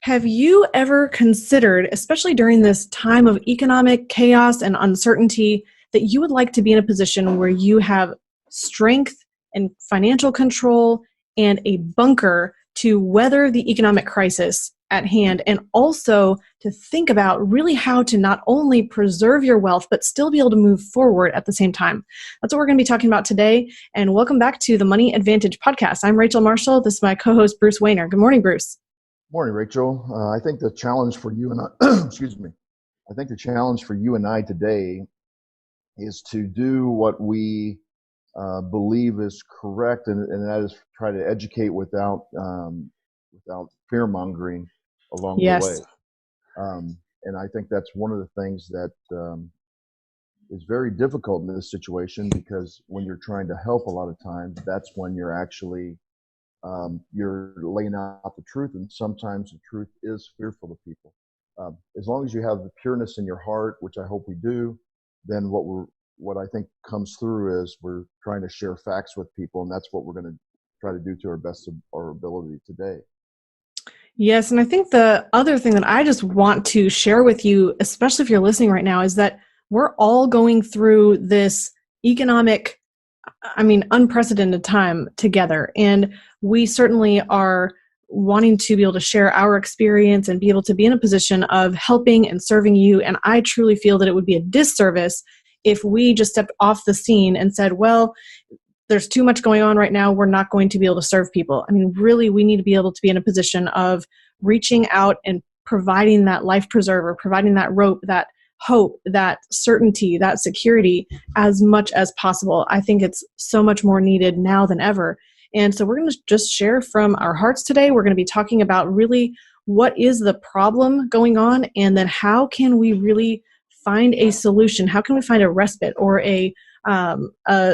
Have you ever considered, especially during this time of economic chaos and uncertainty, that you would like to be in a position where you have strength and financial control and a bunker to weather the economic crisis at hand, and also to think about really how to not only preserve your wealth, but still be able to move forward at the same time? That's what we're going to be talking about today. And welcome back to the Money Advantage podcast. I'm Rachel Marshall. This is my co-host, Bruce Wayner. Good morning, Bruce. Morning, Rachel. I think the challenge for you and I, excuse me, I think the challenge for you and I today is to do what we believe is correct, and that is try to educate without fear mongering along the way. Yes. And I think that's one of the things that is very difficult in this situation, because when you're trying to help, a lot of times that's when you're actually you're laying out the truth, and sometimes the truth is fearful to people. As long as you have the pureness in your heart, which I hope we do, then what I think comes through is we're trying to share facts with people, and that's what we're going to try to do to our best of our ability today. Yes, and I think the other thing that I just want to share with you, especially if you're listening right now, is that we're all going through this unprecedented time together. And we certainly are wanting to be able to share our experience and be able to be in a position of helping and serving you. And I truly feel that it would be a disservice if we just stepped off the scene and said, well, there's too much going on right now, we're not going to be able to serve people. I mean, really, we need to be able to be in a position of reaching out and providing that life preserver, providing that rope, that hope, that certainty, that security as much as possible. I think it's so much more needed now than ever. And so we're going to just share from our hearts today. We're going to be talking about really what is the problem going on, and then how can we really find a solution? How can we find a respite or a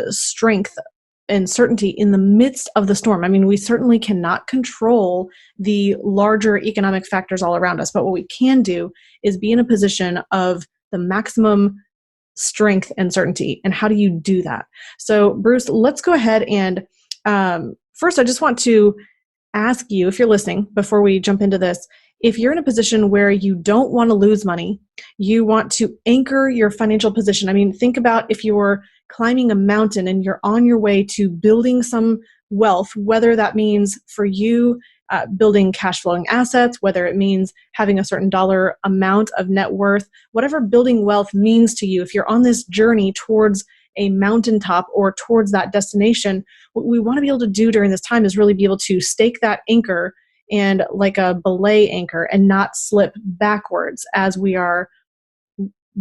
strength and certainty in the midst of the storm? I mean, we certainly cannot control the larger economic factors all around us, but what we can do is be in a position of the maximum strength and certainty. And how do you do that? So, Bruce, let's go ahead and first, I just want to ask you, if you're listening, before we jump into this, if you're in a position where you don't want to lose money, you want to anchor your financial position. I mean, think about if you're climbing a mountain and you're on your way to building some wealth, whether that means for you building cash flowing assets, whether it means having a certain dollar amount of net worth, whatever building wealth means to you. If you're on this journey towards a mountaintop or towards that destination, what we want to be able to do during this time is really be able to stake that anchor, and like a belay anchor, and not slip backwards as we are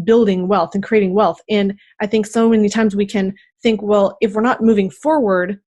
building wealth and creating wealth. And I think so many times we can think, well, if we're not moving forward,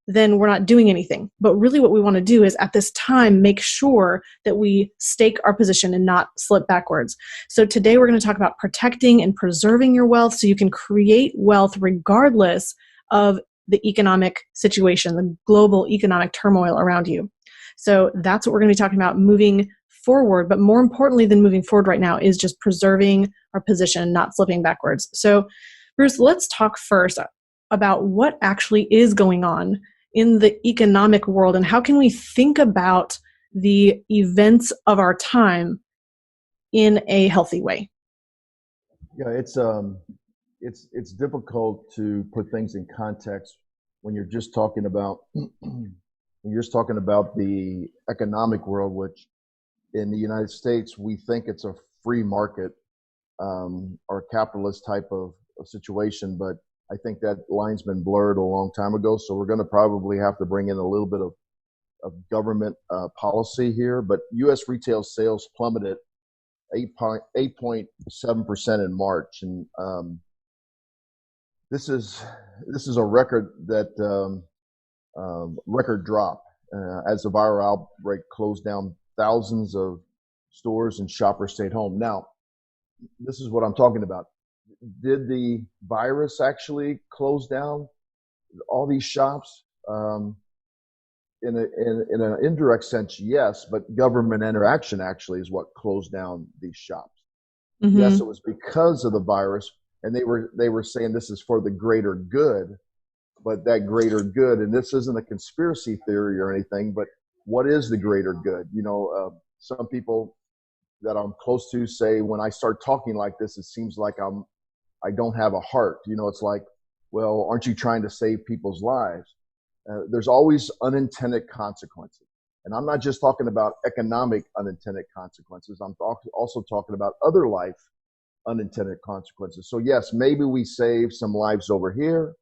then we're not doing anything. But really what we want to do is at this time, make sure that we stake our position and not slip backwards. So today we're going to talk about protecting and preserving your wealth so you can create wealth regardless of the economic situation, the global economic turmoil around you. So that's what we're going to be talking about moving forward. But more importantly than moving forward right now is just preserving our position, not slipping backwards. So Bruce, let's talk first about what actually is going on in the economic world, and how can we think about the events of our time in a healthy way? Yeah, it's difficult to put things in context when you're just talking about the economic world, which in the United States we think it's a free market or capitalist type of situation, but I think that line's been blurred a long time ago. So we're going to probably have to bring in a little bit of government policy here. But U.S. retail sales plummeted 8.7% in March, and this is a record drop as the viral outbreak closed down thousands of stores and shoppers stayed home. Now, this is what I'm talking about. Did the virus actually close down all these shops? In an indirect sense, yes, but government interaction actually is what closed down these shops. Mm-hmm. Yes, it was because of the virus, and they were saying this is for the greater good, but that greater good, and this isn't a conspiracy theory or anything, but what is the greater good? some people that I'm close to say when I start talking like this, it seems like I don't have a heart. It's like, well, aren't you trying to save people's lives? There's always unintended consequences. And I'm not just talking about economic unintended consequences. I'm also talking about other life unintended consequences. So yes, maybe we save some lives over here,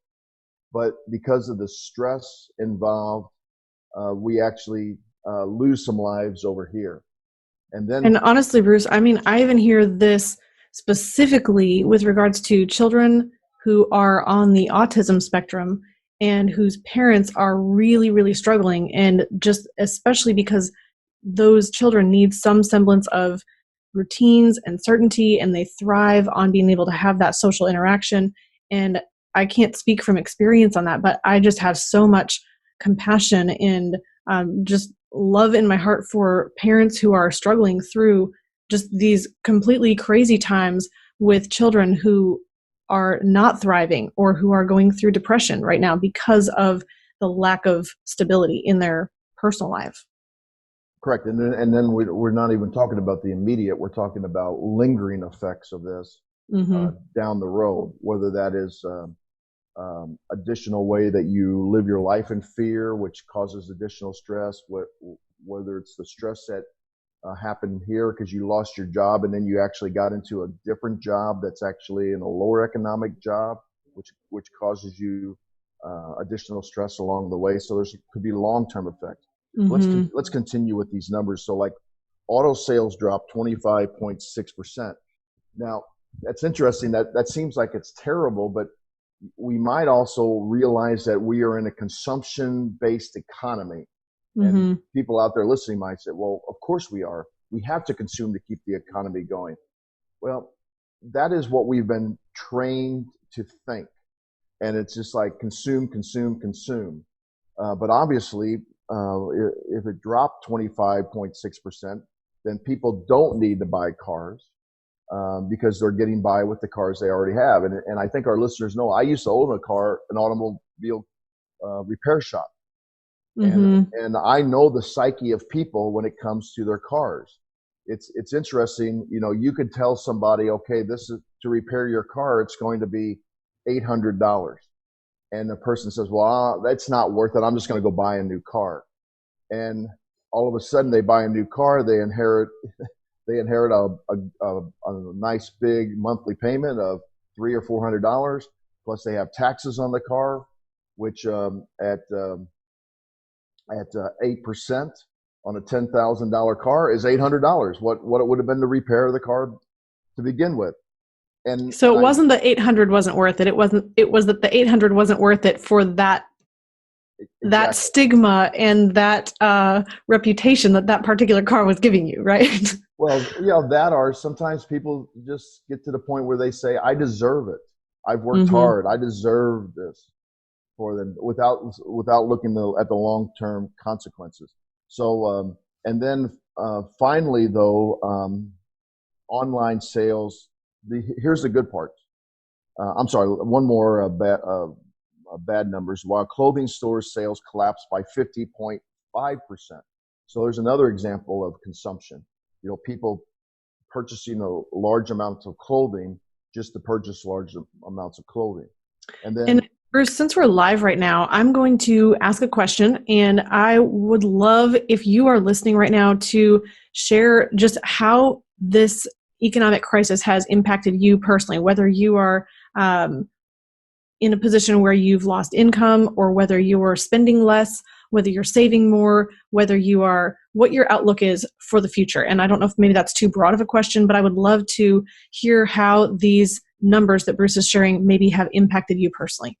but because of the stress involved, we actually lose some lives over here. And honestly, Bruce, I mean, I even hear this specifically with regards to children who are on the autism spectrum and whose parents are really, really struggling. And just especially because those children need some semblance of routines and certainty, and they thrive on being able to have that social interaction. And I can't speak from experience on that, but I just have so much compassion and just love in my heart for parents who are struggling through just these completely crazy times with children who are not thriving or who are going through depression right now because of the lack of stability in their personal life. Correct. And then we're not even talking about the immediate. We're talking about lingering effects of this down the road, whether that is additional way that you live your life in fear, which causes additional stress, whether it's the stress that happened here because you lost your job and then you actually got into a different job that's actually in a lower economic job, which causes you additional stress along the way. So could be long-term effects. Let's continue with these numbers. So like auto sales dropped 25.6%. Now that's interesting. That seems like it's terrible, but we might also realize that we are in a consumption-based economy. And people out there listening might say, well, of course we are. We have to consume to keep the economy going. Well, that is what we've been trained to think. And it's just like consume, consume, consume. But obviously, if it dropped 25.6%, then people don't need to buy cars because they're getting by with the cars they already have. And I think our listeners know I used to own an automobile repair shop. And I know the psyche of people when it comes to their cars. It's interesting. You could tell somebody, okay, this is to repair your car. It's going to be $800. And the person says, well, that's not worth it. I'm just going to go buy a new car. And all of a sudden they buy a new car. They inherit a nice big monthly payment of $300 or $400. Plus they have taxes on the car, which at 8% on a $10,000 car is $800. What it would have been to repair the car to begin with. And so it wasn't the 800 wasn't worth it. It was that the 800 wasn't worth it for that that stigma and that reputation that particular car was giving you, right? Well, that or sometimes people just get to the point where they say, I deserve it. I've worked hard. I deserve this for them without looking at the long-term consequences. So, and then finally though, online sales, here's the good part. I'm sorry, one more bad numbers. While clothing stores sales collapsed by 50.5%. So there's another example of consumption. People purchasing large amounts of clothing just to purchase large amounts of clothing. And Bruce, since we're live right now, I'm going to ask a question, and I would love if you are listening right now to share just how this economic crisis has impacted you personally, whether you are in a position where you've lost income or whether you are spending less, whether you're saving more, what your outlook is for the future. And I don't know if maybe that's too broad of a question, but I would love to hear how these numbers that Bruce is sharing maybe have impacted you personally.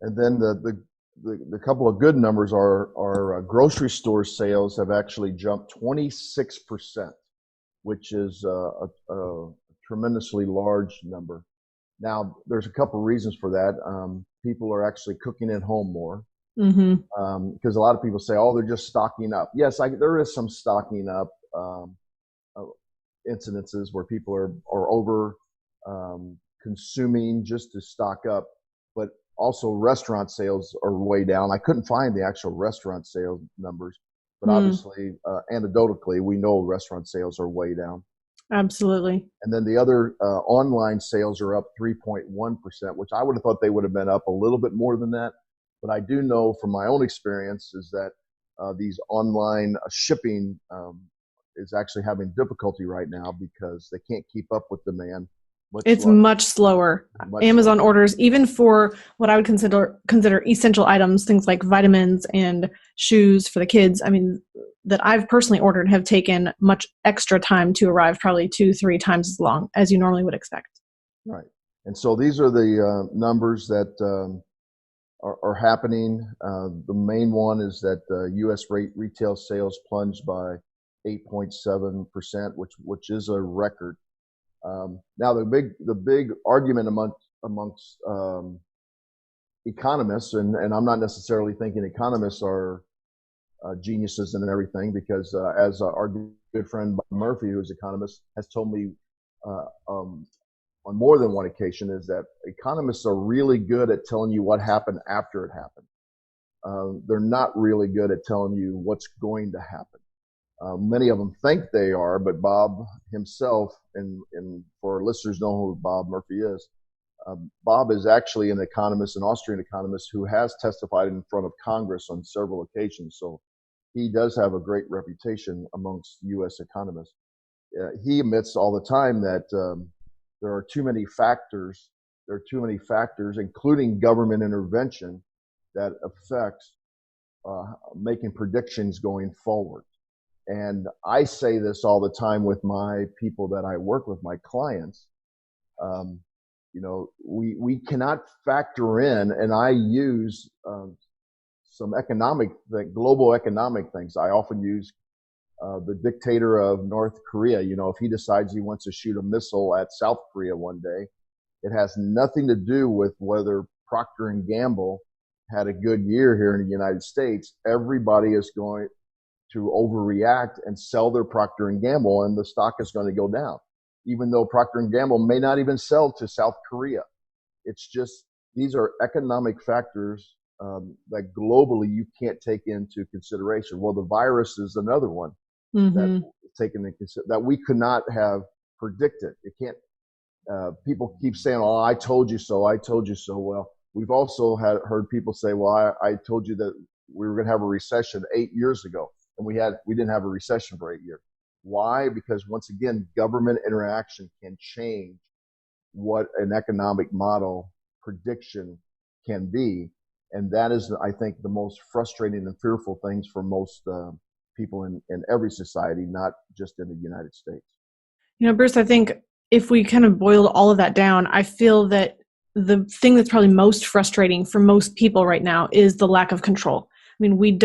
And then the couple of good numbers are grocery store sales have actually jumped 26%, which is a tremendously large number. Now, there's a couple of reasons for that. People are actually cooking at home more because a lot of people say, oh, they're just stocking up. Yes, there is some stocking up incidences where people are over consuming just to stock up. But also restaurant sales are way down. I couldn't find the actual restaurant sales numbers, but obviously, anecdotally, we know restaurant sales are way down. Absolutely. And then the other online sales are up 3.1%, which I would have thought they would have been up a little bit more than that. But I do know from my own experience is that these online shipping is actually having difficulty right now because they can't keep up with demand. It's much slower. Amazon orders, even for what I would consider essential items, things like vitamins and shoes for the kids, I mean, that I've personally ordered have taken much extra time to arrive, probably 2-3 times as long as you normally would expect. Right. And so these are the numbers that are happening. The main one is that U.S. retail sales plunged by 8.7%, which is a record. Now the big argument amongst economists, and I'm not necessarily thinking economists are geniuses and everything, because as our good friend Bob Murphy, who's an economist, has told me on more than one occasion, is that economists are really good at telling you what happened after it happened. They're not really good at telling you what's going to happen. Many of them think they are, but Bob himself, and for our listeners know who Bob Murphy is, Bob is actually an economist, an Austrian economist who has testified in front of Congress on several occasions. So he does have a great reputation amongst U.S. economists. He admits all the time that there are too many factors. There are too many factors, including government intervention, that affects making predictions going forward. And I say this all the time with my people that I work with, my clients. We cannot factor in, and I use some global economic things. I often use the dictator of North Korea. If he decides he wants to shoot a missile at South Korea one day, it has nothing to do with whether Procter and Gamble had a good year here in the United States. Everybody is going to overreact and sell their Procter and Gamble, and the stock is going to go down, even though Procter and Gamble may not even sell to South Korea. It's just, these are economic factors that globally you can't take into consideration. Well, the virus is another one that we could not have predicted. It can't. People keep saying, "Oh, I told you so. I told you so." Well, we've also heard people say, "Well, I told you that we were going to have a recession 8 years ago, and we didn't have a recession for 8 years." Why? Because once again, government interaction can change what an economic model prediction can be. And that is, I think, the most frustrating and fearful things for most people in every society, not just in the United States. Bruce, I think if we kind of boiled all of that down, I feel that the thing that's probably most frustrating for most people right now is the lack of control. I mean,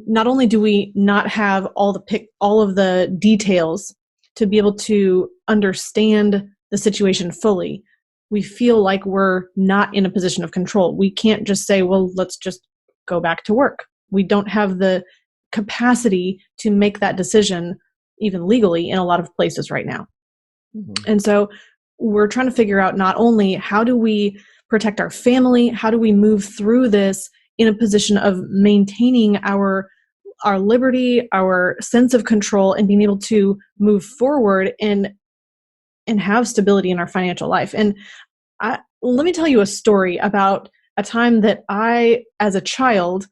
not only do we not have all of the details to be able to understand the situation fully, we feel like we're not in a position of control. We can't just say, well, let's just go back to work. We don't have the capacity to make that decision, even legally, in a lot of places right now. Mm-hmm. And so we're trying to figure out not only how do we protect our family, how do we move through this in a position of maintaining our liberty, our sense of control, and being able to move forward and have stability in our financial life. And let me tell you a story about a time that I, as a child,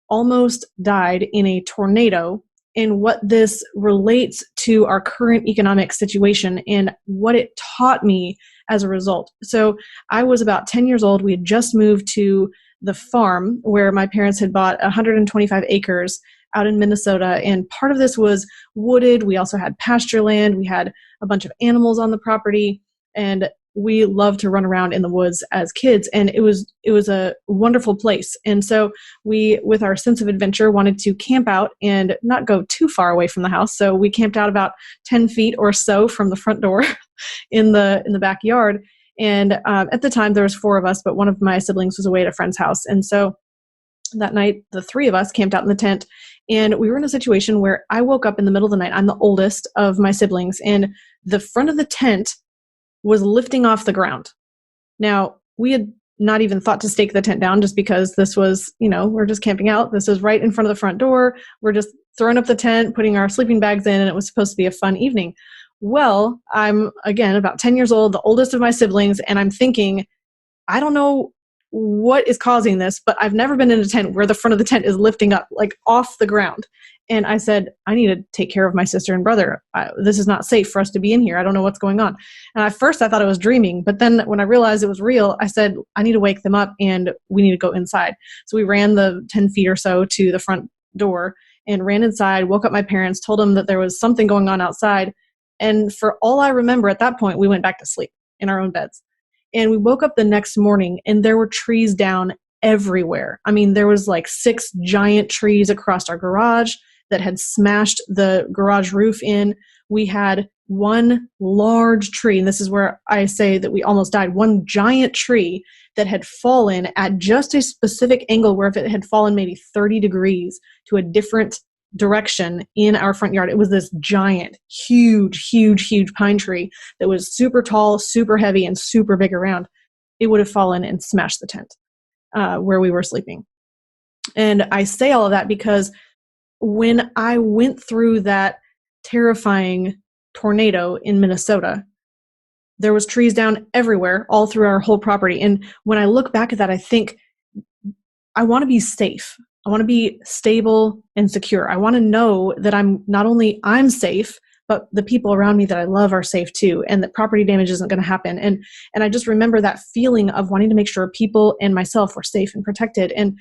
almost died in a tornado, and what this relates to our current economic situation and what it taught me as a result. So I was about 10 years old. We had just moved to the farm where my parents had bought 125 acres out in Minnesota, and part of this was wooded. We also had pasture land. We had a bunch of animals on the property, and we loved to run around in the woods as kids, and it was a wonderful place. And so we, with our sense of adventure, wanted to camp out and not go too far away from the house. So we camped out about 10 feet or so from the front door in the backyard. And at the time there was 4 of us, but one of my siblings was away at a friend's house. And so that night, the 3 of us camped out in the tent, and we were in a situation where I woke up in the middle of the night. I'm the oldest of my siblings, and the front of the tent was lifting off the ground. Now, we had not even thought to stake the tent down just because this was, we're just camping out. This is right in front of the front door. We're just throwing up the tent, putting our sleeping bags in, and it was supposed to be a fun evening. Well, I'm, again, about 10 years old, the oldest of my siblings, and I'm thinking, I don't know what is causing this, but I've never been in a tent where the front of the tent is lifting up, like off the ground. And I said, I need to take care of my sister and brother. This is not safe for us to be in here. I don't know what's going on. And at first I thought I was dreaming, but then when I realized it was real, I said, I need to wake them up and we need to go inside. So we ran the 10 feet or so to the front door and ran inside, woke up my parents, told them that there was something going on outside. And for all I remember at that point, we went back to sleep in our own beds. And we woke up the next morning and there were trees down everywhere. I mean, there was like 6 giant trees across our garage that had smashed the garage roof in. We had one large tree, and this is where I say that we almost died, one giant tree that had fallen at just a specific angle where if it had fallen maybe 30 degrees to a different direction in our front yard, it was this giant, huge pine tree that was super tall, super heavy, and super big around. It would have fallen and smashed the tent where we were sleeping. And I say all of that because when I went through that terrifying tornado in Minnesota, there was trees down everywhere, all through our whole property. And when I look back at that, I think I want to be safe. I want to be stable and secure. I want to know that I'm safe, but the people around me that I love are safe too, and that property damage isn't going to happen. And I just remember that feeling of wanting to make sure people and myself were safe and protected. And,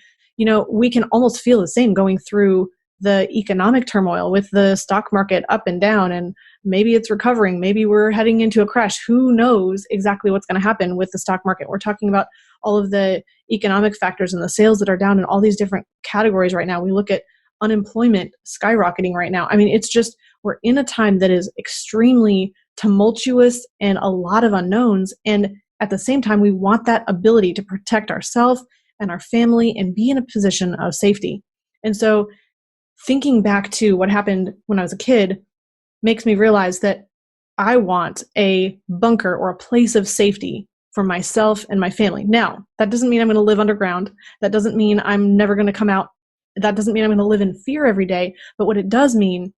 we can almost feel the same going through the economic turmoil with the stock market up and down, and maybe it's recovering. Maybe we're heading into a crash. Who knows exactly what's going to happen with the stock market? We're talking about all of the economic factors and the sales that are down in all these different categories right now. We look at unemployment skyrocketing right now. I mean, it's just, we're in a time that is extremely tumultuous and a lot of unknowns. And at the same time, we want that ability to protect ourselves and our family and be in a position of safety. And so thinking back to what happened when I was a kid makes me realize that I want a bunker or a place of safety for myself and my family. Now, that doesn't mean I'm going to live underground. That doesn't mean I'm never going to come out. That doesn't mean I'm going to live in fear every day. But what it does mean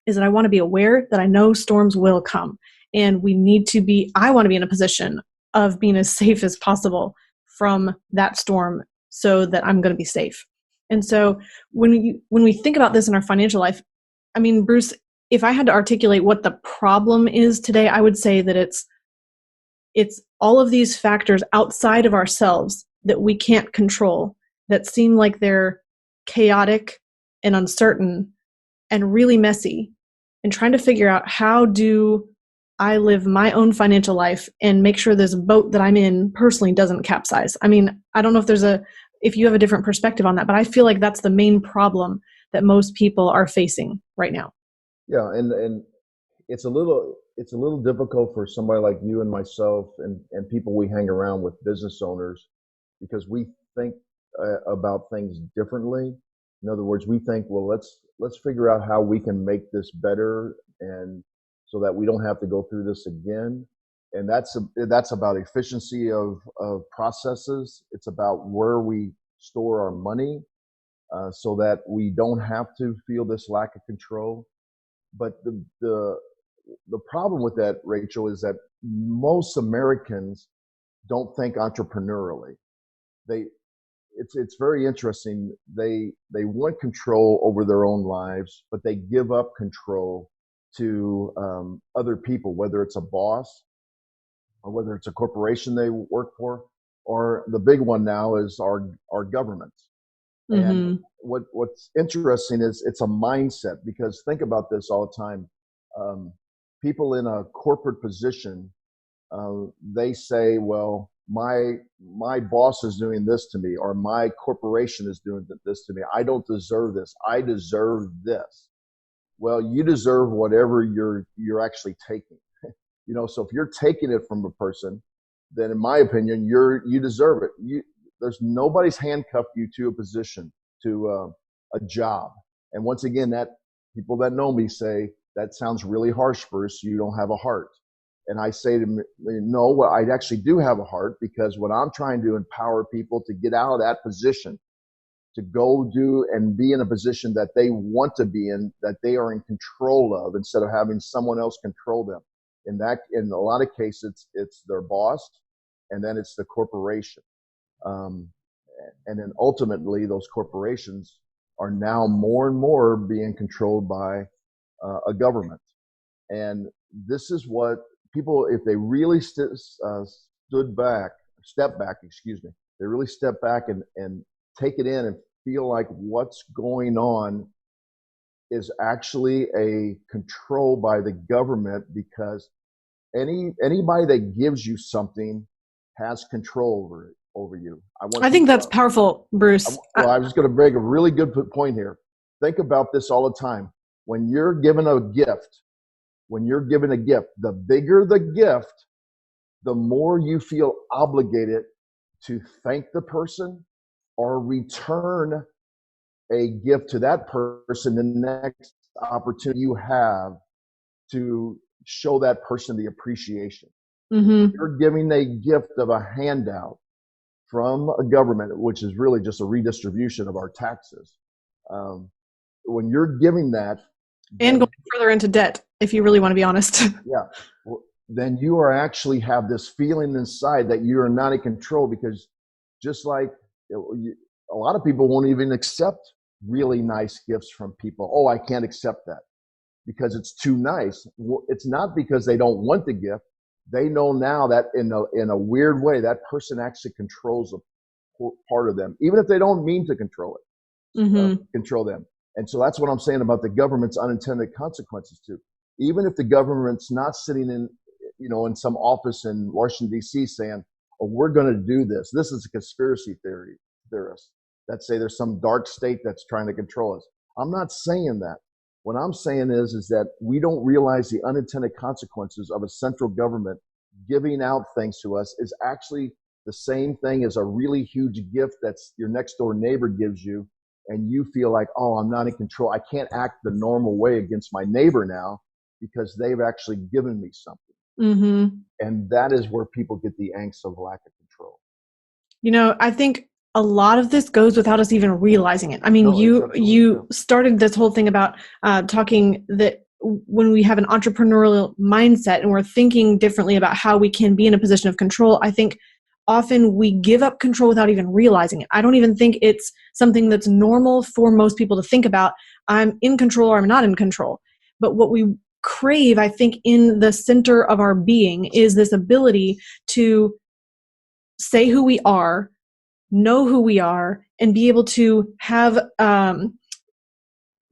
is that I want to be aware that I know storms will come. And I want to be in a position of being as safe as possible from that storm so that I'm going to be safe. And so when we think about this in our financial life, I mean, Bruce, if I had to articulate what the problem is today, I would say that it's all of these factors outside of ourselves that we can't control, that seem like they're chaotic and uncertain and really messy, and trying to figure out how do I live my own financial life and make sure this boat that I'm in personally doesn't capsize. I mean, I don't know if you have a different perspective on that, but I feel like that's the main problem that most people are facing right now. Yeah, and it's a little difficult for somebody like you and myself and people we hang around with, business owners, because we think about things differently. In other words, we think, well, let's figure out how we can make this better, and so that we don't have to go through this again. And that's about efficiency of processes. It's about where we store our money, so that we don't have to feel this lack of control. But the problem with that, Rachel, is that most Americans don't think entrepreneurially. It's very interesting. They want control over their own lives, but they give up control to other people, whether it's a boss or whether it's a corporation they work for, or the big one now is our governments. Mm-hmm. And what's interesting is it's a mindset, because think about this all the time. People in a corporate position, they say, well, my boss is doing this to me, or my corporation is doing this to me. I don't deserve this. I deserve this. Well, you deserve whatever you're actually taking. So if you're taking it from a person, then in my opinion, you deserve it. There's nobody's handcuffed you to a position, to a job. And once again, that people that know me say that sounds really harsh, Bruce. You don't have a heart. And I say to them, no, well, I actually do have a heart, because when I'm trying to empower people to get out of that position, to go do and be in a position that they want to be in, that they are in control of, instead of having someone else control them. In a lot of cases, it's their boss, and then it's the corporation. Um, and then ultimately those corporations are now more and more being controlled by a government. And this is what people, if they really step back, they really step back and take it in and feel like what's going on is actually a control by the government, because anybody that gives you something has control over you. I think that's powerful, Bruce. I was going to make a really good point here. Think about this all the time. When you're given a gift, the bigger the gift, the more you feel obligated to thank the person or return a gift to that person the next opportunity you have to show that person the appreciation. Mm-hmm. You're giving a gift of a handout from a government, which is really just a redistribution of our taxes. When you're giving that, and going further into debt, if you really want to be honest. Yeah. Then you are actually have this feeling inside that you are not in control, because just like a lot of people won't even accept really nice gifts from people. Oh, I can't accept that because it's too nice. It's not because they don't want the gift. They know now that in a weird way, that person actually controls a part of them, even if they don't mean to control it, mm-hmm. Control them. And so that's what I'm saying about the government's unintended consequences too. Even if the government's not sitting in some office in Washington, D.C. saying, oh, we're going to do this. This is a conspiracy theorist that say there's some dark state that's trying to control us. I'm not saying that. What I'm saying is that we don't realize the unintended consequences of a central government giving out things to us is actually the same thing as a really huge gift that's your next door neighbor gives you. And you feel like, oh, I'm not in control. I can't act the normal way against my neighbor now because they've actually given me something. Mm-hmm. And that is where people get the angst of lack of control. I think a lot of this goes without us even realizing it. I mean, you started this whole thing about talking that when we have an entrepreneurial mindset and we're thinking differently about how we can be in a position of control, I think often we give up control without even realizing it. I don't even think it's something that's normal for most people to think about. I'm in control or I'm not in control. But what we crave, I think, in the center of our being is this ability to say who we are, know who we are, and be able to have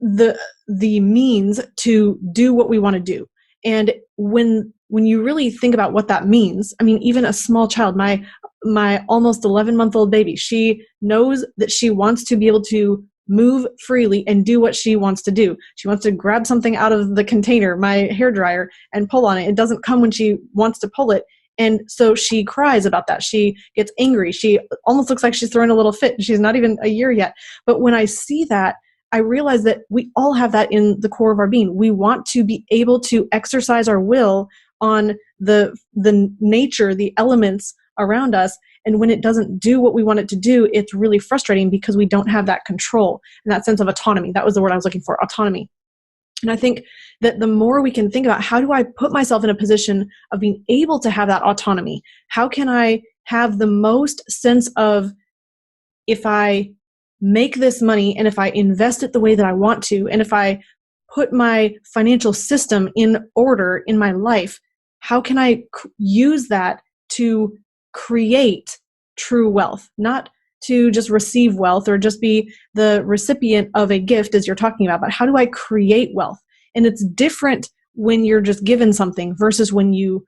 the means to do what we want to do. And when you really think about what that means, I mean, even a small child, my almost 11-month-old baby, she knows that she wants to be able to move freely and do what she wants to do. She wants to grab something out of the container, my hairdryer, and pull on it. It doesn't come when she wants to pull it. And so she cries about that. She gets angry. She almost looks like she's throwing a little fit. She's not even a year yet. But when I see that, I realize that we all have that in the core of our being. We want to be able to exercise our will on the nature, the elements around us. And when it doesn't do what we want it to do, it's really frustrating because we don't have that control and that sense of autonomy. That was the word I was looking for, autonomy. And I think that the more we can think about how do I put myself in a position of being able to have that autonomy? How can I have the most sense of, if I make this money and if I invest it the way that I want to, and if I put my financial system in order in my life, how can I use that to create true wealth, not to just receive wealth or just be the recipient of a gift, as you're talking about, but how do I create wealth? And it's different when you're just given something versus when you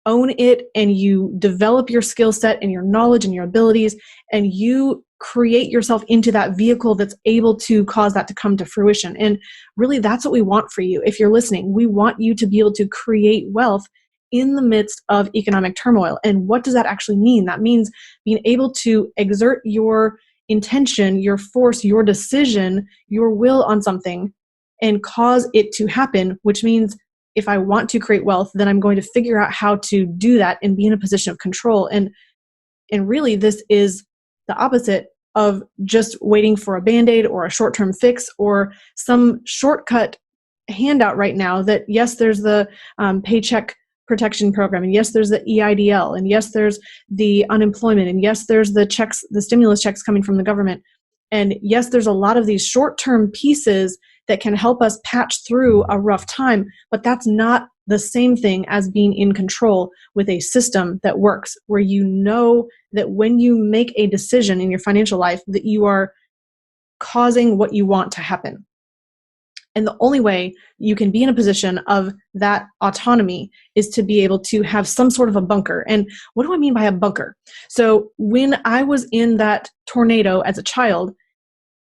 own it and you develop your skill set and your knowledge and your abilities, and you create yourself into that vehicle that's able to cause that to come to fruition. And really, that's what we want for you. If you're listening, we want you to be able to create wealth in the midst of economic turmoil. And what does that actually mean? That means being able to exert your intention, your force, your decision, your will on something and cause it to happen, which means if I want to create wealth, then I'm going to figure out how to do that and be in a position of control. And really, this is the opposite of just waiting for a Band-Aid or a short-term fix or some shortcut handout right now that, yes, there's the paycheck protection program, and yes, there's the EIDL, and yes, there's the unemployment, and yes, there's the checks, the stimulus checks coming from the government. And yes, there's a lot of these short-term pieces that can help us patch through a rough time, but that's not the same thing as being in control with a system that works, where you know that when you make a decision in your financial life, that you are causing what you want to happen. And the only way you can be in a position of that autonomy is to be able to have some sort of a bunker. And what do I mean by a bunker? So when I was in that tornado as a child,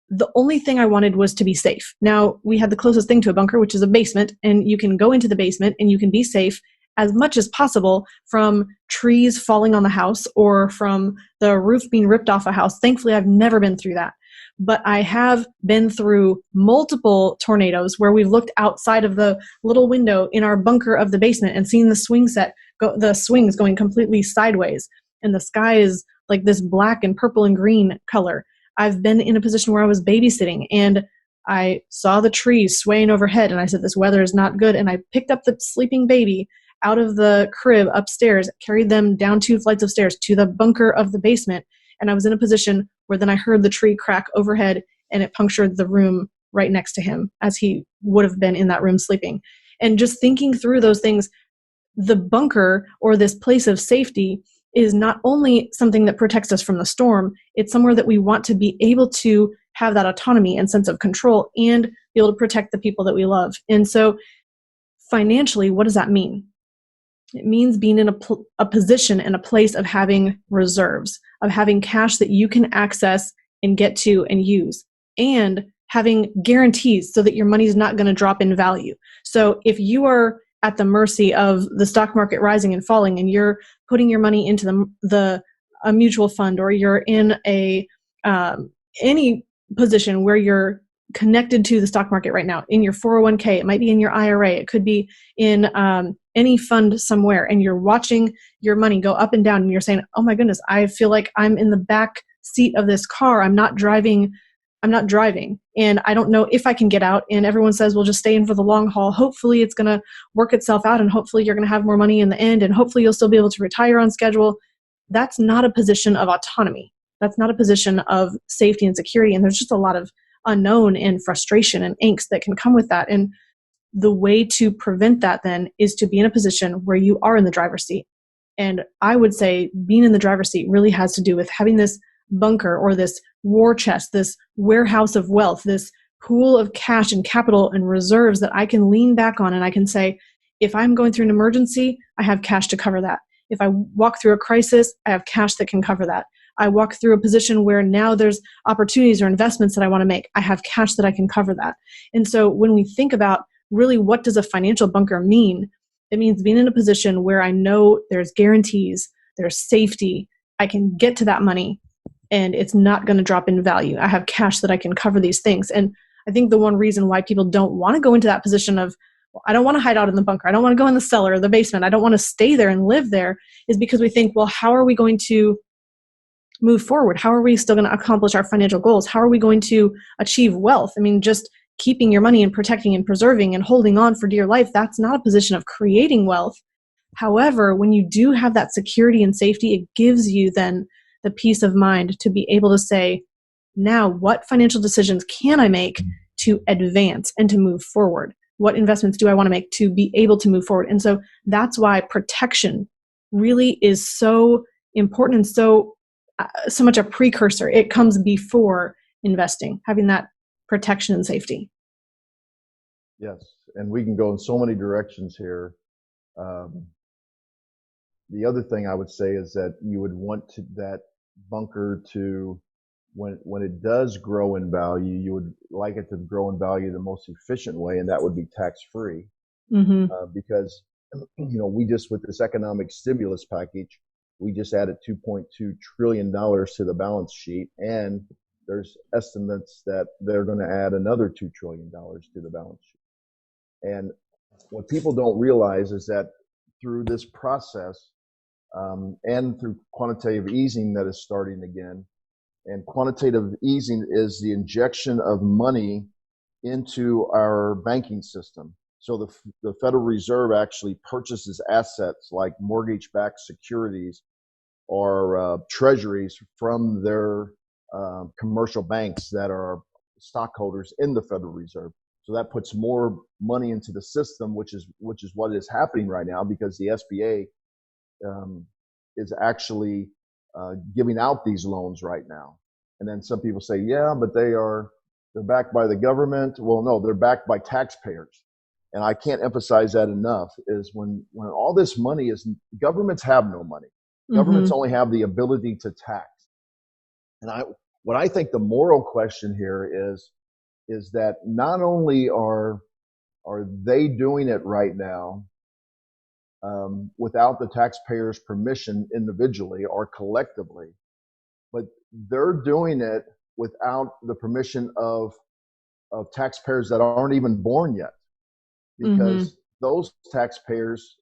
the only thing I wanted was to be safe. Now, we had the closest thing to a bunker, which is a basement, and you can go into the basement and you can be safe as much as possible from trees falling on the house or from the roof being ripped off a house. Thankfully, I've never been through that. But I have been through multiple tornadoes where we've looked outside of the little window in our bunker of the basement and seen the the swings going completely sideways. And the sky is like this black and purple and green color. I've been in a position where I was babysitting and I saw the trees swaying overhead and I said, this weather is not good. And I picked up the sleeping baby out of the crib upstairs, carried them down 2 flights of stairs to the bunker of the basement. And I was in a position where then I heard the tree crack overhead and it punctured the room right next to him as he would have been in that room sleeping. And just thinking through those things, the bunker or this place of safety is not only something that protects us from the storm, it's somewhere that we want to be able to have that autonomy and sense of control and be able to protect the people that we love. And so financially, what does that mean? It means being in a position and a place of having reserves, of having cash that you can access and get to and use, and having guarantees so that your money is not going to drop in value. So if you are at the mercy of the stock market rising and falling and you're putting your money into a mutual fund, or you're in any position where you're connected to the stock market right now, in your 401k, it might be in your IRA, it could be in any fund somewhere, and you're watching your money go up and down and you're saying, oh my goodness, I feel like I'm in the back seat of this car. I'm not driving and I don't know if I can get out. And everyone says, well, just stay in for the long haul. Hopefully it's going to work itself out and hopefully you're going to have more money in the end and hopefully you'll still be able to retire on schedule. That's not a position of autonomy. That's not a position of safety and security. And there's just a lot of unknown and frustration and angst that can come with that. And the way to prevent that then is to be in a position where you are in the driver's seat. And I would say being in the driver's seat really has to do with having this bunker or this war chest, this warehouse of wealth, this pool of cash and capital and reserves that I can lean back on. And I can say, if I'm going through an emergency, I have cash to cover that. If I walk through a crisis, I have cash that can cover that. I walk through a position where now there's opportunities or investments that I want to make. I have cash that I can cover that. And so when we think about really what does a financial bunker mean, it means being in a position where I know there's guarantees, there's safety, I can get to that money, and it's not going to drop in value. I have cash that I can cover these things. And I think the one reason why people don't want to go into that position of, well, I don't want to hide out in the bunker, I don't want to go in the cellar or the basement, I don't want to stay there and live there, is because we think, well, how are we going to move forward? How are we still going to accomplish our financial goals? How are we going to achieve wealth? I mean, just keeping your money and protecting and preserving and holding on for dear life, that's not a position of creating wealth. However, when you do have that security and safety, it gives you then the peace of mind to be able to say, now what financial decisions can I make to advance and to move forward? What investments do I want to make to be able to move forward? And so that's why protection really is so important and so much a precursor. It comes before investing, having that protection and safety. Yes, and we can go in so many directions here. The other thing I would say is that you would want that bunker to, when it does grow in value, you would like it to grow in value the most efficient way, and that would be tax-free. Mm-hmm. Because, we just, with this economic stimulus package, we just added $2.2 trillion to the balance sheet, and there's estimates that they're going to add another $2 trillion to the balance sheet. And What people don't realize is that through this process, and through quantitative easing that is starting again, and quantitative easing is the injection of money into our banking system. So the Federal Reserve actually purchases assets like mortgage-backed securities or treasuries from their commercial banks that are stockholders in the Federal Reserve. So that puts more money into the system, which is what is happening right now, because the SBA is actually giving out these loans right now. And then some people say, yeah, but they're backed by the government. Well, no, they're backed by taxpayers. And I can't emphasize that enough, is when all this money is, governments have no money. Governments only have the ability to tax. And what I think the moral question here is that not only are they doing it right now without the taxpayers' permission individually or collectively, but they're doing it without the permission of taxpayers that aren't even born yet, because those taxpayers,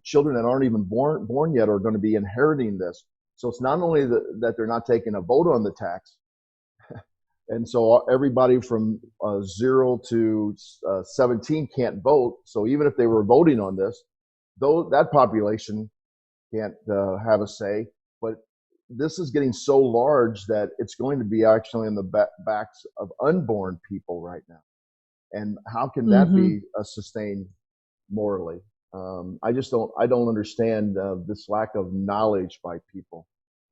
children that aren't even born yet are going to be inheriting this. So it's not only that they're not taking a vote on the tax, and so everybody from 0 to 17 can't vote. So even if they were voting on this, that population can't have a say. But this is getting so large that it's going to be actually in the backs of unborn people right now. And how can that be sustained morally? I don't understand this lack of knowledge by people.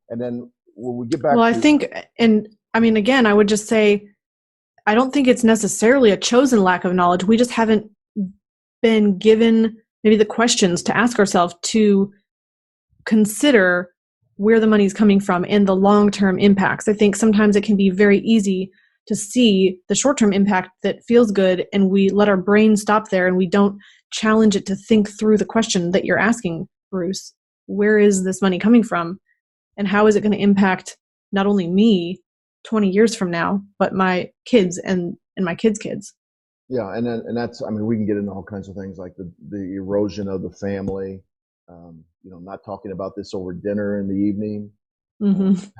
And then when we get back I think, and I mean, again, I would just say, I don't think it's necessarily a chosen lack of knowledge. We just haven't been given maybe the questions to ask ourselves to consider where the money is coming from and the long-term impacts. I think sometimes it can be very easy to see the short-term impact that feels good, and we let our brain stop there and we don't challenge it to think through the question that you're asking, Bruce. Where is this money coming from? And how is it going to impact not only me 20 years from now, but my kids and my kids' kids? Yeah, and that's, I mean, we can get into all kinds of things like the erosion of the family, not talking about this over dinner in the evening,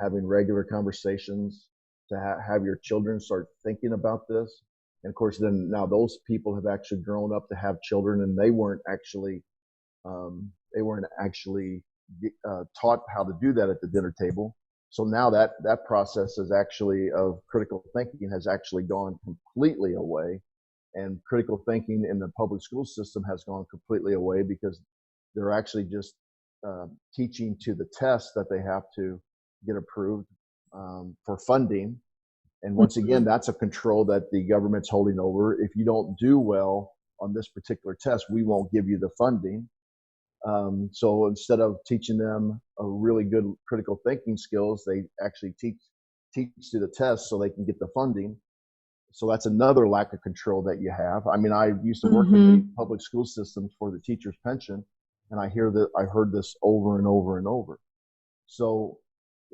having regular conversations, to have your children start thinking about this. And of course, then now those people have actually grown up to have children, and they weren't actually taught how to do that at the dinner table. So now that process is actually of critical thinking has actually gone completely away. And critical thinking in the public school system has gone completely away, because they're actually just teaching to the test that they have to get approved for funding. And once again, that's a control that the government's holding over. If you don't do well on this particular test, we won't give you the funding. So instead of teaching them a really good critical thinking skills, they actually teach to the test so they can get the funding. So that's another lack of control that you have. I mean, I used to work in the public school system for the teacher's pension, and I heard this over and over and over. So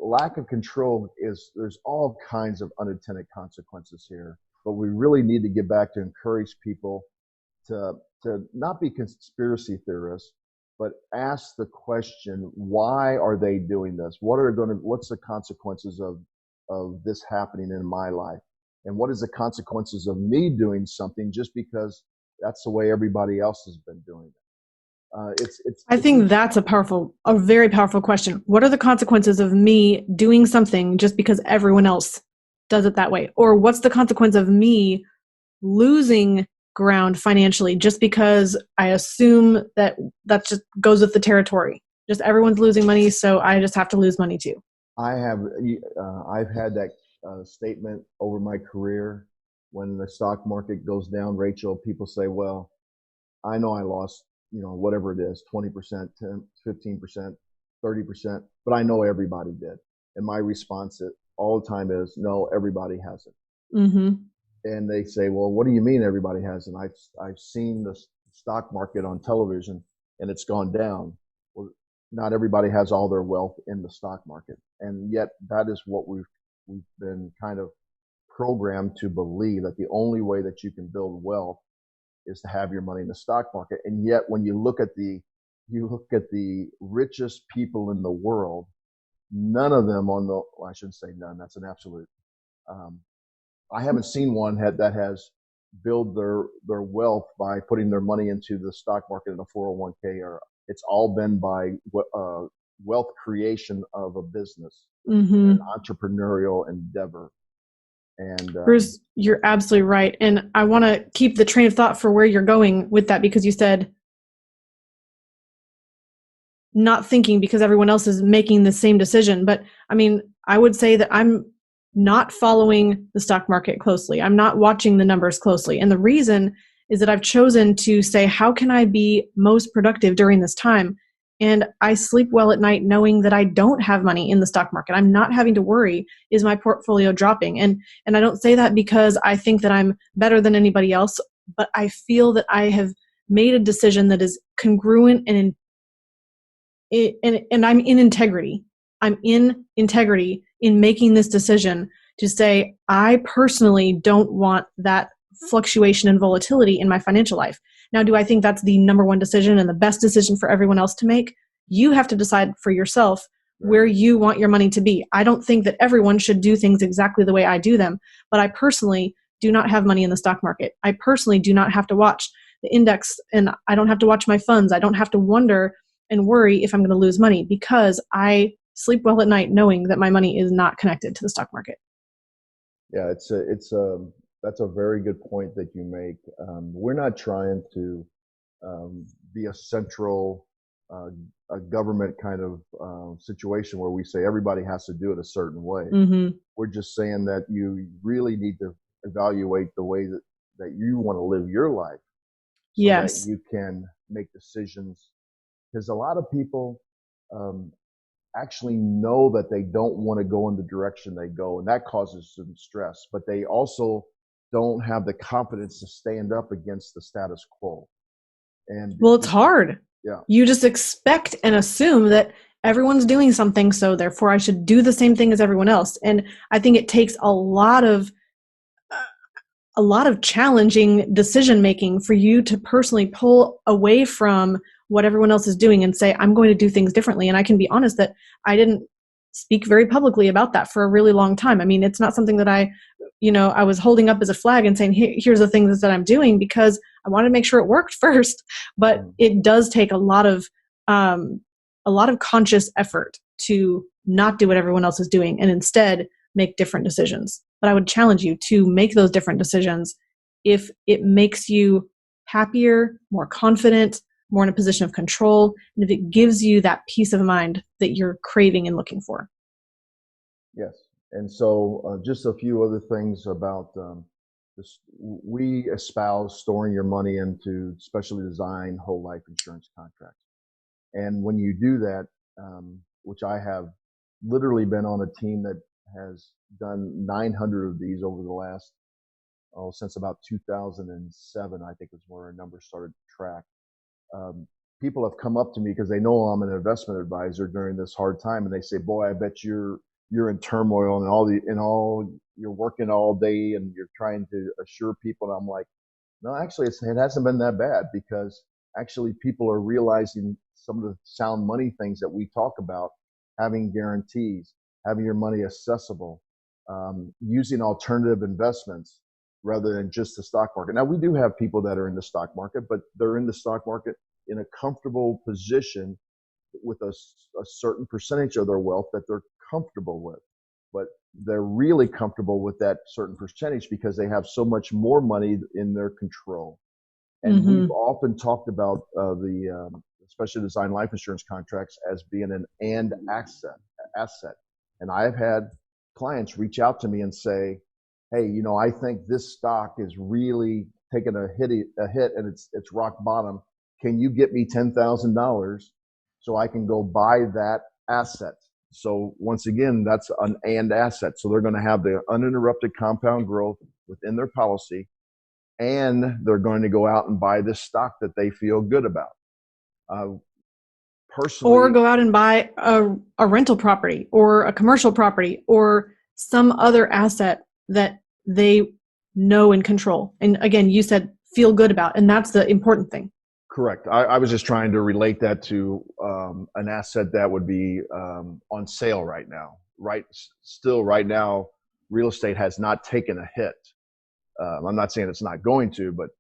lack of control there's all kinds of unintended consequences here, but we really need to get back to encourage people to not be conspiracy theorists, but ask the question, why are they doing this? What's the consequences of this happening in my life? And what is the consequences of me doing something just because that's the way everybody else has been doing it? I think that's a very powerful question. What are the consequences of me doing something just because everyone else does it that way? Or what's the consequence of me losing ground financially just because I assume that just goes with the territory? Just everyone's losing money, so I just have to lose money too. I've had that statement over my career. When the stock market goes down, Rachel, people say, well, I know I lost, whatever it is, 20%, 10, 15%, 30%, but I know everybody did. And my response all the time is, no, everybody hasn't. And they say, well, what do you mean everybody hasn't? I've seen the stock market on television and it's gone down. Well, not everybody has all their wealth in the stock market. And yet that is what we've been kind of programmed to believe, that the only way that you can build wealth is to have your money in the stock market. And yet when you look at the richest people in the world, none of them well, I shouldn't say none, that's an absolute. I haven't seen one that has built their wealth by putting their money into the stock market in a 401k, or it's all been by wealth creation of a business, an entrepreneurial endeavor. And Bruce, you're absolutely right. And I want to keep the train of thought for where you're going with that, because you said not thinking because everyone else is making the same decision. But I mean, I would say that I'm not following the stock market closely. I'm not watching the numbers closely. And the reason is that I've chosen to say, how can I be most productive during this time? And I sleep well at night knowing that I don't have money in the stock market. I'm not having to worry, is my portfolio dropping? And I don't say that because I think that I'm better than anybody else, but I feel that I have made a decision that is congruent and I'm in integrity. I'm in integrity in making this decision to say, I personally don't want that fluctuation and volatility in my financial life. Now, do I think that's the number one decision and the best decision for everyone else to make? You have to decide for yourself where you want your money to be. I don't think that everyone should do things exactly the way I do them, but I personally do not have money in the stock market. I personally do not have to watch the index, and I don't have to watch my funds. I don't have to wonder and worry if I'm going to lose money, because I sleep well at night knowing that my money is not connected to the stock market. Yeah, that's a very good point that you make. We're not trying to be a central a government kind of situation where we say everybody has to do it a certain way. We're just saying that you really need to evaluate the way that you want to live your life, so that you can make decisions. Because a lot of people actually know that they don't want to go in the direction they go, and that causes some stress, but they also don't have the confidence to stand up against the status quo. And well, it's hard. Yeah. You just expect and assume that everyone's doing something, so therefore I should do the same thing as everyone else. And I think it takes a lot of challenging decision making for you to personally pull away from what everyone else is doing and say, I'm going to do things differently. And I can be honest that I didn't speak very publicly about that for a really long time. I mean, it's not something that I was holding up as a flag and saying, here's the things that I'm doing, because I wanted to make sure it worked first. But it does take a lot of conscious effort to not do what everyone else is doing and instead make different decisions. But I would challenge you to make those different decisions if it makes you happier, more confident, more in a position of control, and if it gives you that peace of mind that you're craving and looking for. Yes. And so just a few other things about this. We espouse storing your money into specially designed whole life insurance contracts. And when you do that, which I have literally been on a team that has done 900 of these over the last, since about 2007, I think was where our numbers started to track. People have come up to me because they know I'm an investment advisor during this hard time, and they say, "Boy, I bet you're in turmoil and you're working all day and you're trying to assure people." And I'm like, no, actually, it hasn't been that bad, because actually people are realizing some of the sound money things that we talk about, having guarantees, having your money accessible, using alternative investments rather than just the stock market. Now, we do have people that are in the stock market, but they're in the stock market in a comfortable position with a certain percentage of their wealth that they're comfortable with. But they're really comfortable with that certain percentage because they have so much more money in their control. And we've often talked about the specially designed life insurance contracts as being an and asset. And I've had clients reach out to me and say, hey, I think this stock is really taking a hit and it's rock bottom. Can you get me $10,000 so I can go buy that asset? So once again, that's an and asset. So they're going to have the uninterrupted compound growth within their policy, and they're going to go out and buy this stock that they feel good about. Personally, or go out and buy a rental property or a commercial property or some other asset that they know and control. And again, you said feel good about. And that's the important thing. Correct. I was just trying to relate that to an asset that would be on sale right now. Still right now, real estate has not taken a hit. I'm not saying it's not going to, but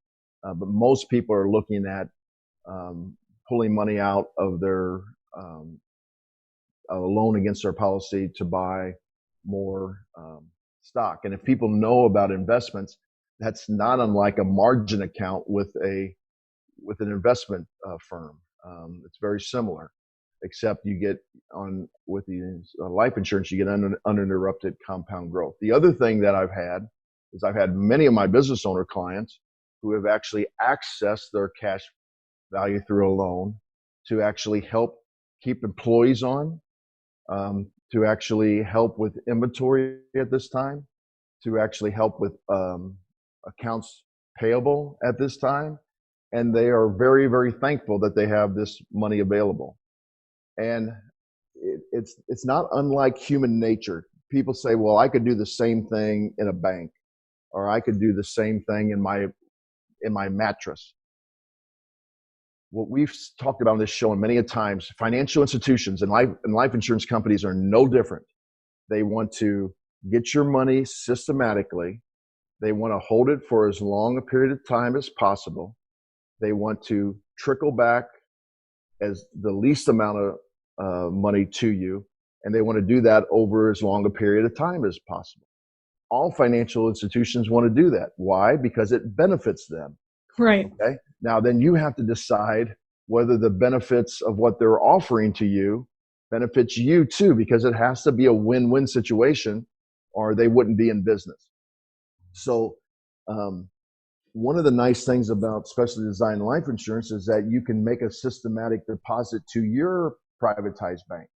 most people are looking at pulling money out of their loan against their policy to buy more stock. And if people know about investments, that's not unlike a margin account with an investment firm. It's very similar, except you get with the life insurance, you get uninterrupted compound growth. The other thing that I've had many of my business owner clients who have actually accessed their cash value through a loan to actually help keep employees on, to actually help with inventory at this time, to actually help with accounts payable at this time. And they are very, very thankful that they have this money available. And it's not unlike human nature. People say, well, I could do the same thing in a bank, or I could do the same thing in my mattress. What we've talked about on this show and many a times, financial institutions and life insurance companies are no different. They want to get your money systematically. They want to hold it for as long a period of time as possible. They want to trickle back as the least amount of money to you, and they want to do that over as long a period of time as possible. All financial institutions want to do that. Why? Because it benefits them. Right. Okay. Now, then you have to decide whether the benefits of what they're offering to you benefits you too, because it has to be a win-win situation or they wouldn't be in business. So, one of the nice things about specially designed life insurance is that you can make a systematic deposit to your privatized bank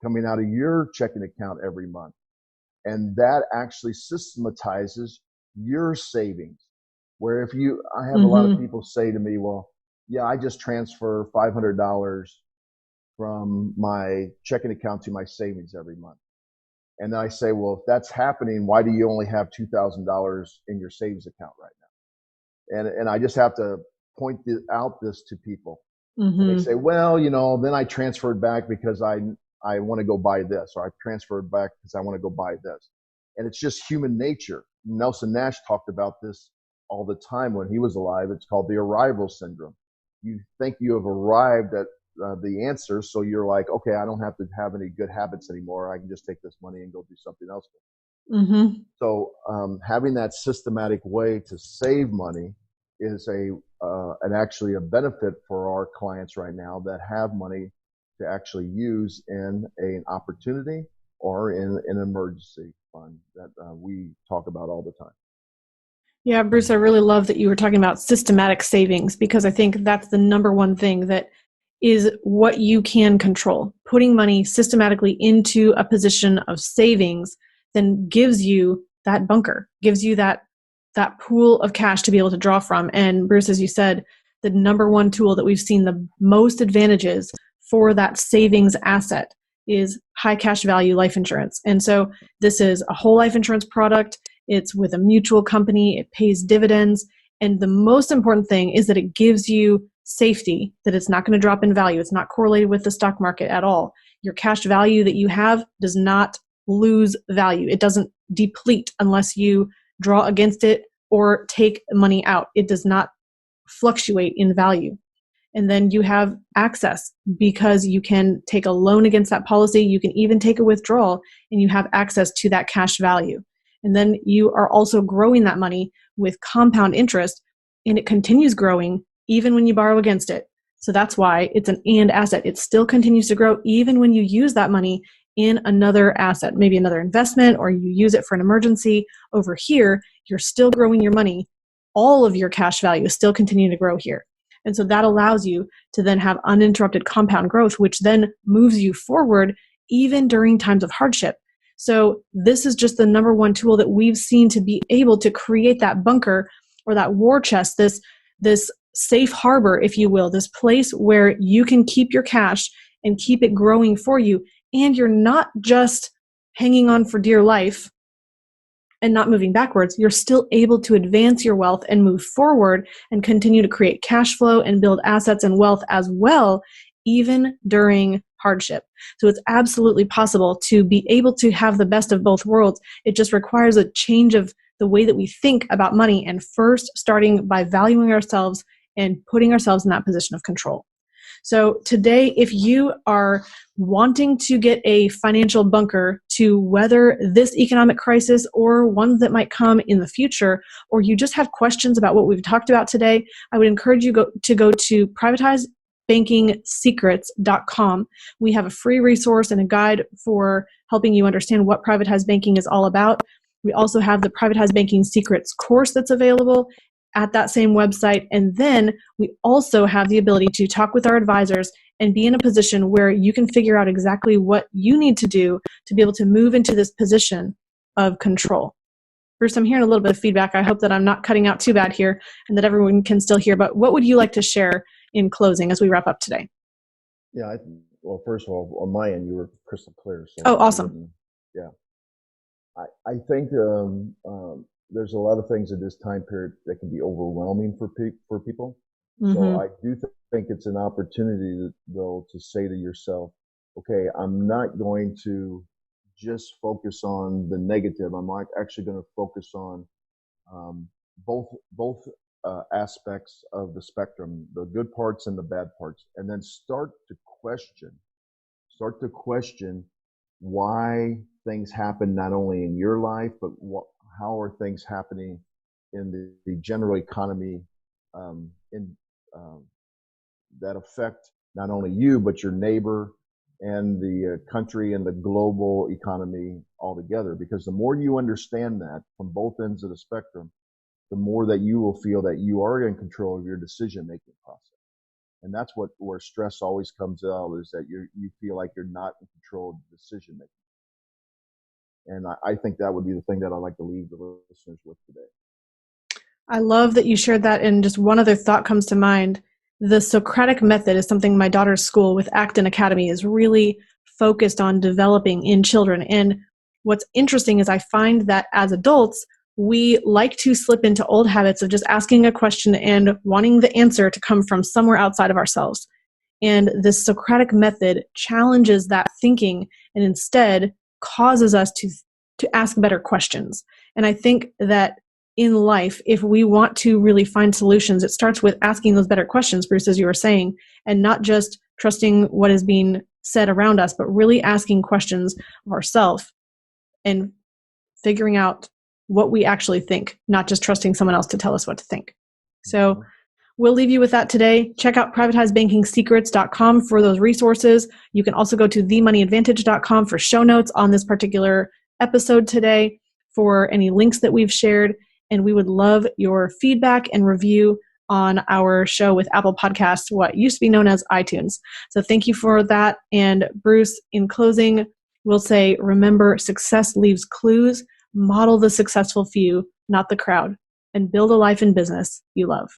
coming out of your checking account every month. And that actually systematizes your savings. Where I have a lot of people say to me, well, yeah, I just transfer $500 from my checking account to my savings every month. And then I say, well, if that's happening, why do you only have $2,000 in your savings account right now? And I just have to point out this to people. And they say, well, then I transferred back because I want to go buy this, or I transferred back because I want to go buy this. And it's just human nature. Nelson Nash talked about this all the time when he was alive. It's called the arrival syndrome. You think you have arrived at the answer, so you're like, okay, I don't have to have any good habits anymore. I can just take this money and go do something else with it. So having that systematic way to save money is actually a benefit for our clients right now that have money to actually use in an opportunity or in an emergency fund that we talk about all the time. Yeah, Bruce, I really love that you were talking about systematic savings, because I think that's the number one thing that is what you can control. Putting money systematically into a position of savings then gives you that bunker, gives you that pool of cash to be able to draw from. And Bruce, as you said, the number one tool that we've seen the most advantages for that savings asset is high cash value life insurance. And so this is a whole life insurance product. It's with a mutual company. It pays dividends. And the most important thing is that it gives you safety, that it's not going to drop in value. It's not correlated with the stock market at all. Your cash value that you have does not lose value. It doesn't deplete unless you draw against it or take money out. It does not fluctuate in value. And then you have access because you can take a loan against that policy. You can even take a withdrawal and you have access to that cash value. And then you are also growing that money with compound interest, and it continues growing even when you borrow against it. So that's why it's an and asset. It still continues to grow even when you use that money in another asset, maybe another investment, or you use it for an emergency. Over here, you're still growing your money. All of your cash value is still continuing to grow here. And so that allows you to then have uninterrupted compound growth, which then moves you forward even during times of hardship. So this is just the number one tool that we've seen to be able to create that bunker or that war chest, this safe harbor, if you will, this place where you can keep your cash and keep it growing for you. And you're not just hanging on for dear life and not moving backwards, you're still able to advance your wealth and move forward and continue to create cash flow and build assets and wealth as well, even during hardship. So it's absolutely possible to be able to have the best of both worlds. It just requires a change of the way that we think about money, and first starting by valuing ourselves and putting ourselves in that position of control. So today, if you are wanting to get a financial bunker to weather this economic crisis or ones that might come in the future, or you just have questions about what we've talked about today, I would encourage you to go to privatizebankingsecrets.com. We have a free resource and a guide for helping you understand what privatized banking is all about. We also have the Privatized Banking Secrets course that's available at that same website. And then we also have the ability to talk with our advisors and be in a position where you can figure out exactly what you need to do to be able to move into this position of control. Bruce, I'm hearing a little bit of feedback. I hope that I'm not cutting out too bad here and that everyone can still hear. But what would you like to share in closing as we wrap up today? Yeah, well, first of all, on my end, you were crystal clear. So oh, awesome. Yeah. I think there's a lot of things in this time period that can be overwhelming for people. Mm-hmm. So I do think it's an opportunity, though, to say to yourself, okay, I'm not going to just focus on the negative. I'm actually going to focus on both aspects of the spectrum, the good parts and the bad parts, and then start to question why things happen not only in your life, but how are things happening in the general economy that affect not only you, but your neighbor and the country and the global economy altogether. Because the more you understand that from both ends of the spectrum, the more that you will feel that you are in control of your decision-making process. And that's where stress always comes out, is that you feel like you're not in control of the decision-making. And I think that would be the thing that I'd like to leave the listeners with today. I love that you shared that. And just one other thought comes to mind. The Socratic Method is something my daughter's school with Acton Academy is really focused on developing in children. And what's interesting is I find that as adults, we like to slip into old habits of just asking a question and wanting the answer to come from somewhere outside of ourselves. And the Socratic Method challenges that thinking and instead causes us to ask better questions. And I think that in life, if we want to really find solutions, it starts with asking those better questions, Bruce, as you were saying, and not just trusting what is being said around us, but really asking questions of ourselves and figuring out what we actually think, not just trusting someone else to tell us what to think. So we'll leave you with that today. Check out privatizebankingsecrets.com for those resources. You can also go to themoneyadvantage.com for show notes on this particular episode today, for any links that we've shared. And we would love your feedback and review on our show with Apple Podcasts, what used to be known as iTunes. So thank you for that. And Bruce, in closing, we'll say, remember, success leaves clues. Model the successful few, not the crowd, and build a life and business you love.